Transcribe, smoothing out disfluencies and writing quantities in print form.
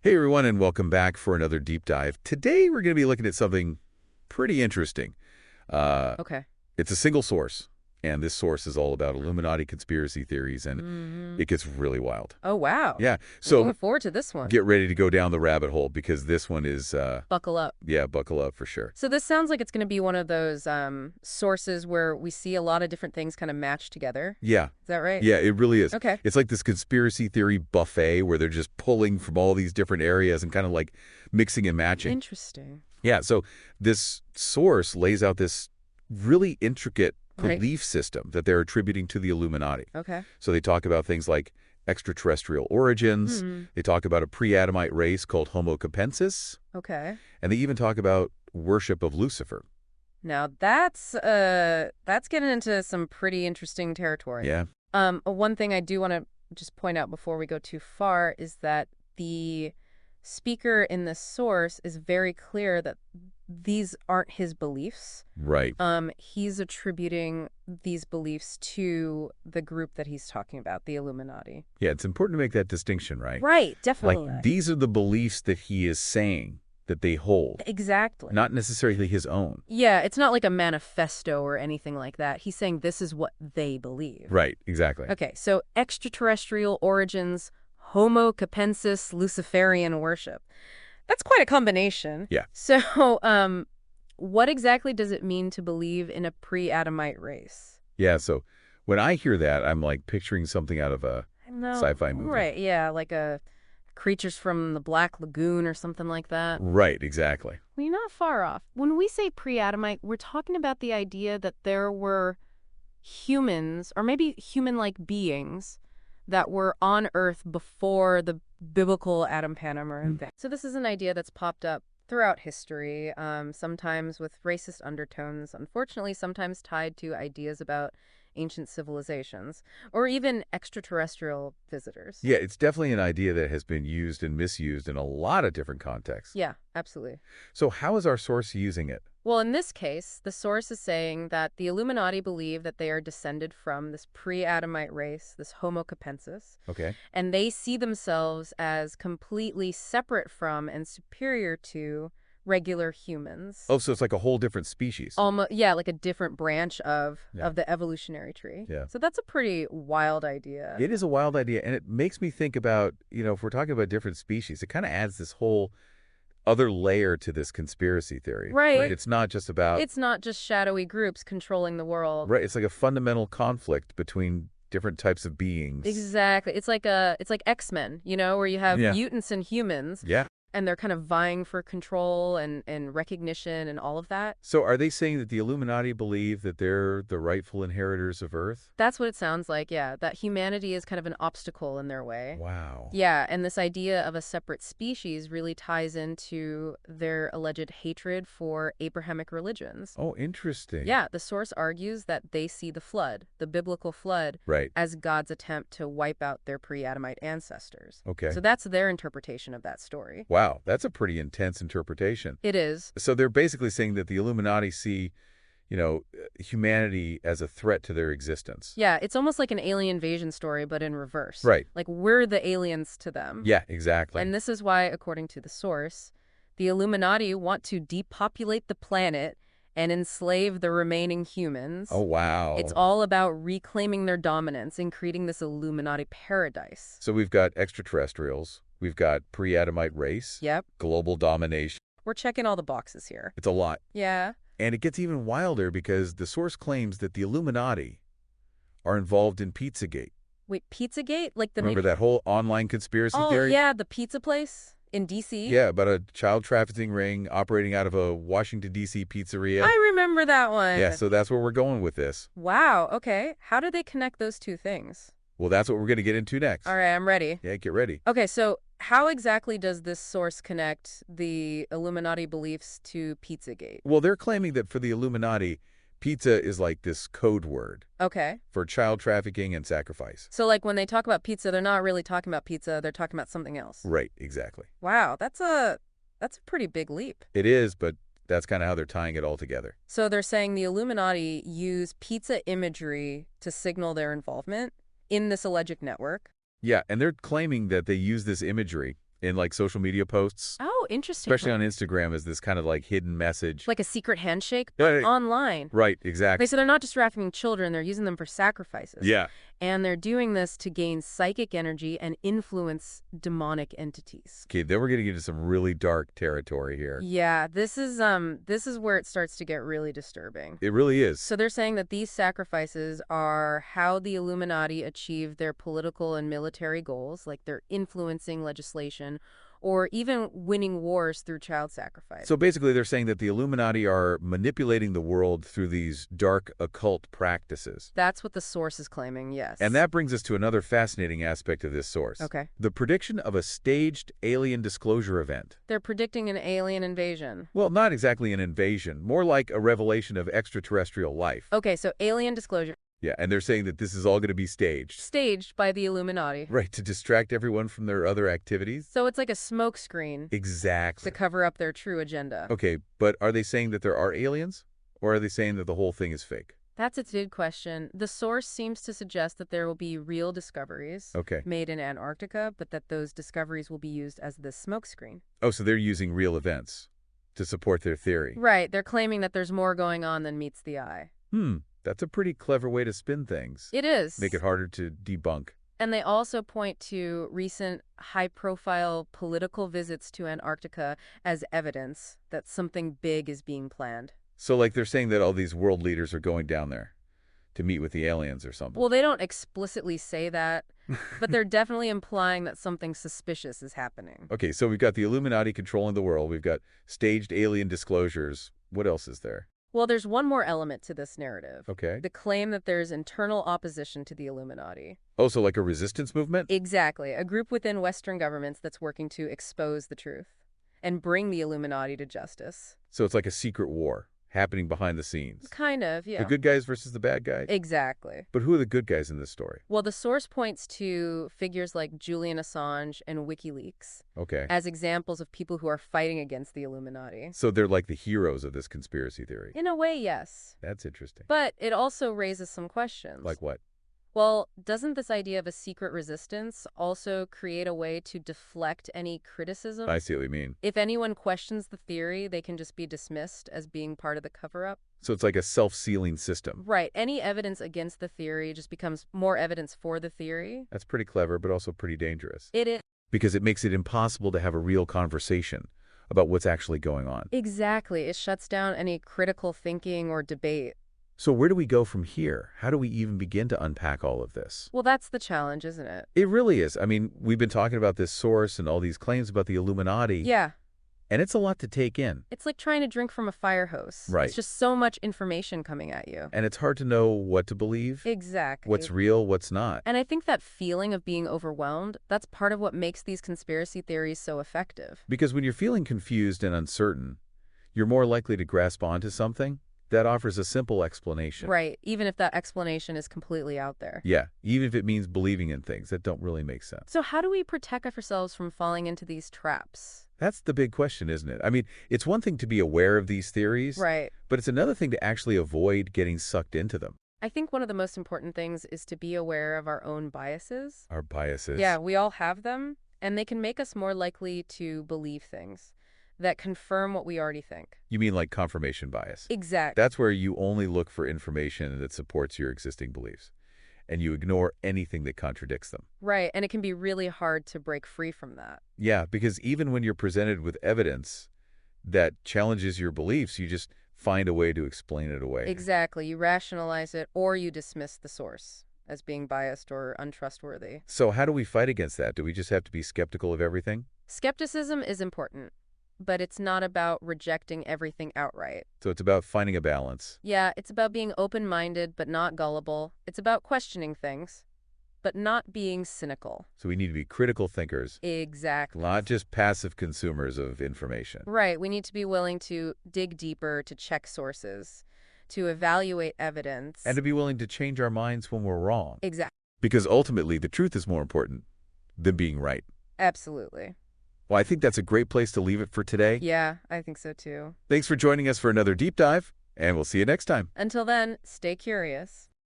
Hey everyone, and welcome back for another deep dive. Today we're going to be looking at something pretty interesting. Uh, Okay. it's a single source, and this source is all about Illuminati conspiracy theories, and hmm it gets really wild. Oh, wow. Yeah, I'm looking so forward to this one. get ready to go down the rabbit hole because this one is, Buckle up. yeah, buckle up for sure. So this sounds like it's going to be one of those sources where we see a lot of different things kind of matched together. Yeah, Is that right? yeah, it really is. Okay. It's like this conspiracy theory buffet where they're just pulling from all these different areas and kind of like mixing and matching. Interesting. Yeah, so this source lays out this really intricate Right. belief system that they're attributing to the Illuminati. Okay. So they talk about things like extraterrestrial origins. Hmm. They talk about a pre-Adamite race called Homo capensis. Okay. And they even talk about worship of Lucifer. Now that's getting into some pretty interesting territory. Yeah. One thing I do want to just point out before we go too far is that the speaker in this source is very clear that these aren't his beliefs. Right. He's attributing these beliefs to the group that he's talking about, the Illuminati. Yeah, it's important to make that distinction, right? Right, Like, definitely. these are the beliefs that he is saying that they hold, Exactly. not necessarily his own. Yeah, it's not like a manifesto or anything like that. He's saying this is what they believe. Right, exactly. Okay, so extraterrestrial origins, Homo capensis, Luciferian worship. That's quite a combination. Yeah. So, what exactly does it mean to believe in a pre-Adamite race? Yeah, so when I hear that, I'm like picturing something out of a No, sci-fi movie. right, yeah, like a creatures from the Black Lagoon or something like that. Right, exactly. Well, you're not far off. When we say pre-Adamite, we're talking about the idea that there were humans, or maybe human-like beings, that were on Earth before the biblical Adam Panama event. So this is an idea that's popped up throughout history, sometimes with racist undertones, unfortunately sometimes tied to ideas about ancient civilizations, or even extraterrestrial visitors. Yeah, it's definitely an idea that has been used and misused in a lot of different contexts. Yeah, absolutely. So how is our source using it? Well, in this case, the source is saying that the Illuminati believe that they are descended from this pre-Adamite race, this Homo capensis, Okay. and they see themselves as completely separate from and superior to regular humans. Oh, so it's like a whole different species. Almost, yeah, like a different branch of Yeah. the evolutionary tree. Yeah. So that's a pretty wild idea. It is a wild idea, and it makes me think about, if we're talking about different species, it kind of adds this whole other layer to this conspiracy theory. Right. It's not just about, It's not just shadowy groups controlling the world. right, it's like a fundamental conflict between different types of beings. Exactly. It's like X-Men, where you have Yeah. mutants and humans, Yeah. and they're kind of vying for control and recognition and all of that. So are they saying that the Illuminati believe that they're the rightful inheritors of Earth? That's what it sounds like, yeah, that humanity is kind of an obstacle in their way. Wow. Yeah, and this idea of a separate species really ties into their alleged hatred for Abrahamic religions. Oh, interesting. Yeah, the source argues that they see the flood, the biblical flood, Right. as God's attempt to wipe out their pre-Adamite ancestors. Okay. So that's their interpretation of that story. Wow, that's a pretty intense interpretation. It is. So they're basically saying that the Illuminati see, humanity as a threat to their existence. Yeah, it's almost like an alien invasion story, but in reverse. Right. Like we're the aliens to them. Yeah, exactly. And this is why, according to the source, the Illuminati want to depopulate the planet and enslave the remaining humans. Oh, wow. It's all about reclaiming their dominance and creating this Illuminati paradise. So we've got extraterrestrials, we've got pre-Adamite race, Yep, global domination. we're checking all the boxes here. It's a lot. Yeah. And it gets even wilder because the source claims that the Illuminati are involved in Pizzagate. Wait, Pizzagate? Like the Remember that whole online conspiracy Oh, theory? yeah, the pizza place in D.C.? Yeah, about a child trafficking ring operating out of a Washington, D.C. pizzeria. I remember that one. Yeah, so that's where we're going with this. Wow, okay. How do they connect those two things? Well, that's what we're going to get into next. All right, I'm ready. Yeah, get ready. Okay, so how exactly does this source connect the Illuminati beliefs to Pizzagate? Well, they're claiming that for the Illuminati, pizza is like this code word Okay. for child trafficking and sacrifice. So like when they talk about pizza, they're not really talking about pizza, they're talking about something else. Right, exactly. Wow, that's a pretty big leap. It is, but that's kind of how they're tying it all together. So they're saying the Illuminati use pizza imagery to signal their involvement in this alleged network. Yeah, and they're claiming that they use this imagery in like social media posts, Oh, interesting. especially on Instagram, as this kind of like hidden message. Like a secret handshake, Yeah, but online. right, Okay, exactly. so they're not just trafficking children, they're using them for sacrifices. Yeah. And they're doing this to gain psychic energy and influence demonic entities. Okay, then we're getting into some really dark territory here. Yeah, this is where it starts to get really disturbing. It really is. So they're saying that these sacrifices are how the Illuminati achieve their political and military goals, like they're influencing legislation or even winning wars through child sacrifice. So basically, they're saying that the Illuminati are manipulating the world through these dark occult practices. That's what the source is claiming, yes. And that brings us to another fascinating aspect of this source. Okay. The prediction of a staged alien disclosure event. They're predicting an alien invasion. Well, not exactly an invasion, more like a revelation of extraterrestrial life. Okay, so alien disclosure. Yeah, and they're saying that this is all going to be staged. Staged by the Illuminati. Right, to distract everyone from their other activities? So it's like a smokescreen Exactly. to cover up their true agenda. Okay, but are they saying that there are aliens? Or are they saying that the whole thing is fake? That's a good question. The source seems to suggest that there will be real discoveries made in Antarctica, but that those discoveries will be used as the smokescreen. Oh, so they're using real events to support their theory. Right. They're claiming that there's more going on than meets the eye. That's a pretty clever way to spin things. It is. Make it harder to debunk. And they also point to recent high-profile political visits to Antarctica as evidence that something big is being planned. So like they're saying that all these world leaders are going down there to meet with the aliens or something. Well, they don't explicitly say that, but they're definitely implying that something suspicious is happening. Okay, so we've got the Illuminati controlling the world. We've got staged alien disclosures. What else is there? Well, there's one more element to this narrative. Okay. The claim that there's internal opposition to the Illuminati. Oh, so like a resistance movement? Exactly. A group within Western governments that's working to expose the truth and bring the Illuminati to justice. So it's like a secret war happening behind the scenes. Kind of, yeah. The good guys versus the bad guys? Exactly. But who are the good guys in this story? Well, the source points to figures like Julian Assange and WikiLeaks Okay. as examples of people who are fighting against the Illuminati. So they're like the heroes of this conspiracy theory. In a way, yes. That's interesting. But it also raises some questions. Like what? Well, doesn't this idea of a secret resistance also create a way to deflect any criticism? I see what you mean. If anyone questions the theory, they can just be dismissed as being part of the cover-up. So it's like a self-sealing system. Right. Any evidence against the theory just becomes more evidence for the theory. That's pretty clever, but also pretty dangerous. It is. Because it makes it impossible to have a real conversation about what's actually going on. Exactly. It shuts down any critical thinking or debate. So where do we go from here? How do we even begin to unpack all of this? Well, that's the challenge, isn't it? It really is. I mean, we've been talking about this source and all these claims about the Illuminati. Yeah. And it's a lot to take in. It's like trying to drink from a fire hose. Right. It's just so much information coming at you. And it's hard to know what to believe. Exactly. What's real, what's not. And I think that feeling of being overwhelmed, that's part of what makes these conspiracy theories so effective. Because when you're feeling confused and uncertain, you're more likely to grasp onto something that offers a simple explanation. Right, even if that explanation is completely out there. Yeah, even if it means believing in things that don't really make sense. So how do we protect ourselves from falling into these traps? That's the big question, isn't it? I mean, it's one thing to be aware of these theories, Right. but it's another thing to actually avoid getting sucked into them. I think one of the most important things is to be aware of our own biases. Our biases. Yeah, we all have them, and they can make us more likely to believe things that confirm what we already think. You mean like confirmation bias? Exactly. That's where you only look for information that supports your existing beliefs, and you ignore anything that contradicts them. Right, and it can be really hard to break free from that. Yeah, because even when you're presented with evidence that challenges your beliefs, you just find a way to explain it away. Exactly. You rationalize it or you dismiss the source as being biased or untrustworthy. So how do we fight against that? Do we just have to be skeptical of everything? Skepticism is important, but it's not about rejecting everything outright. So it's about finding a balance. Yeah, it's about being open-minded but not gullible. It's about questioning things, but not being cynical. So we need to be critical thinkers, Exactly. not just passive consumers of information. Right. We need to be willing to dig deeper, to check sources, to evaluate evidence. And to be willing to change our minds when we're wrong. Exactly. Because ultimately, the truth is more important than being right. Absolutely. Well, I think that's a great place to leave it for today. Yeah, I think so too. Thanks for joining us for another deep dive, and we'll see you next time. Until then, stay curious.